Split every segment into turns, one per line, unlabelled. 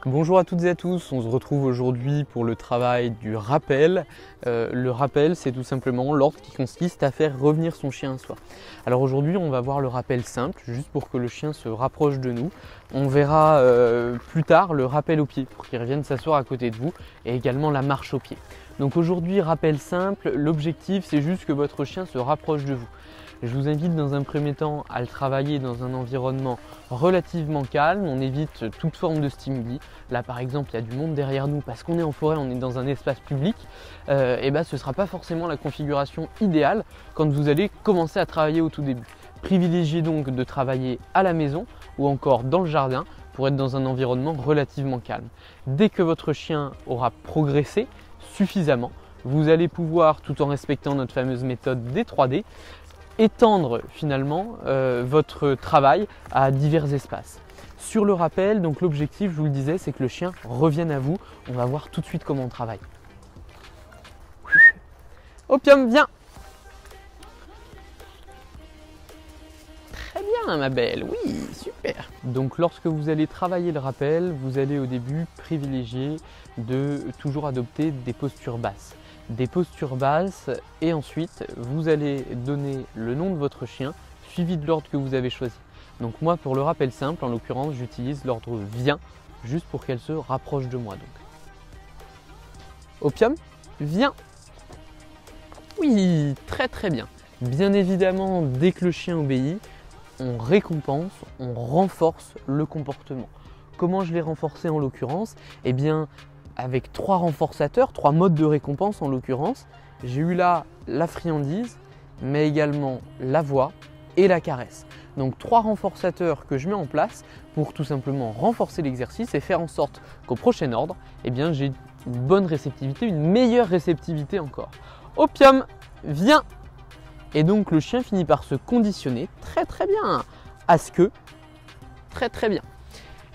Bonjour à toutes et à tous, on se retrouve aujourd'hui pour le travail du rappel. Le rappel, c'est tout simplement l'ordre qui consiste à faire revenir son chien à soi. Alors aujourd'hui, on va voir le rappel simple, juste pour que le chien se rapproche de nous. On verra plus tard le rappel au pied, pour qu'il revienne s'asseoir à côté de vous, et également la marche au pied. Donc aujourd'hui, rappel simple, l'objectif c'est juste que votre chien se rapproche de vous. Je vous invite dans un premier temps à le travailler dans un environnement relativement calme, on évite toute forme de stimuli. Là par exemple il y a du monde derrière nous parce qu'on est en forêt, on est dans un espace public, et ben ce ne sera pas forcément la configuration idéale quand vous allez commencer à travailler au tout début. Privilégiez donc de travailler à la maison ou encore dans le jardin pour être dans un environnement relativement calme. Dès que votre chien aura progressé suffisamment, vous allez pouvoir, tout en respectant notre fameuse méthode des 3D, étendre finalement votre travail à divers espaces. Sur le rappel, donc l'objectif, je vous le disais, c'est que le chien revienne à vous. On va voir tout de suite comment on travaille. Opium, viens! Très bien ma belle, oui, super! Donc lorsque vous allez travailler le rappel, vous allez au début privilégier de toujours adopter des postures basses. Et ensuite vous allez donner le nom de votre chien suivi de l'ordre que vous avez choisi. Donc moi pour le rappel simple, en l'occurrence j'utilise l'ordre viens juste pour qu'elle se rapproche de moi. Donc Opium, viens. Oui, très très bien. Bien évidemment, dès que le chien obéit, on récompense, on renforce le comportement. Comment je l'ai renforcé en l'occurrence? Eh bien avec 3 renforçateurs, 3 modes de récompense en l'occurrence. J'ai eu là la friandise, mais également la voix et la caresse. Donc 3 renforçateurs que je mets en place pour tout simplement renforcer l'exercice et faire en sorte qu'au prochain ordre, eh bien, j'ai une bonne réceptivité, une meilleure réceptivité encore. Opium, viens! Et donc le chien finit par se conditionner très très bien à ce que, très très bien.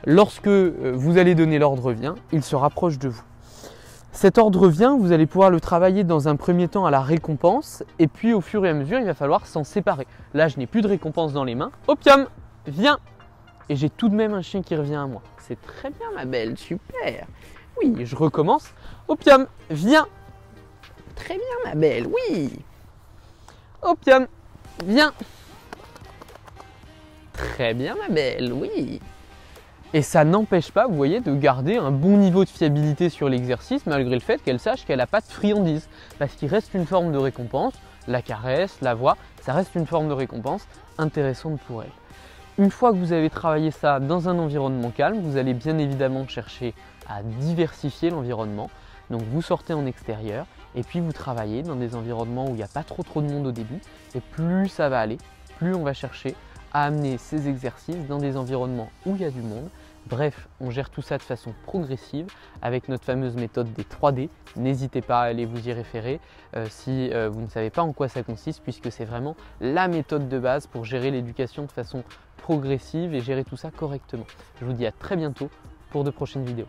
Lorsque vous allez donner l'ordre vient, il se rapproche de vous. Cet ordre vient, vous allez pouvoir le travailler dans un premier temps à la récompense et puis au fur et à mesure, il va falloir s'en séparer. Là, je n'ai plus de récompense dans les mains. Opium, viens! Et j'ai tout de même un chien qui revient à moi. C'est très bien ma belle, super! Oui, je recommence. Opium, viens! Très bien ma belle, oui! Opium, viens! Très bien ma belle, oui! Et ça n'empêche pas, vous voyez, de garder un bon niveau de fiabilité sur l'exercice malgré le fait qu'elle sache qu'elle n'a pas de friandise. Parce qu'il reste une forme de récompense, la caresse, la voix, ça reste une forme de récompense intéressante pour elle. Une fois que vous avez travaillé ça dans un environnement calme, vous allez bien évidemment chercher à diversifier l'environnement. Donc vous sortez en extérieur et puis vous travaillez dans des environnements où il n'y a pas trop de monde au début. Et plus ça va aller, plus on va chercher à amener ces exercices dans des environnements où il y a du monde. Bref, on gère tout ça de façon progressive avec notre fameuse méthode des 3D. N'hésitez pas à aller vous y référer si vous ne savez pas en quoi ça consiste, puisque c'est vraiment la méthode de base pour gérer l'éducation de façon progressive et gérer tout ça correctement. Je vous dis à très bientôt pour de prochaines vidéos.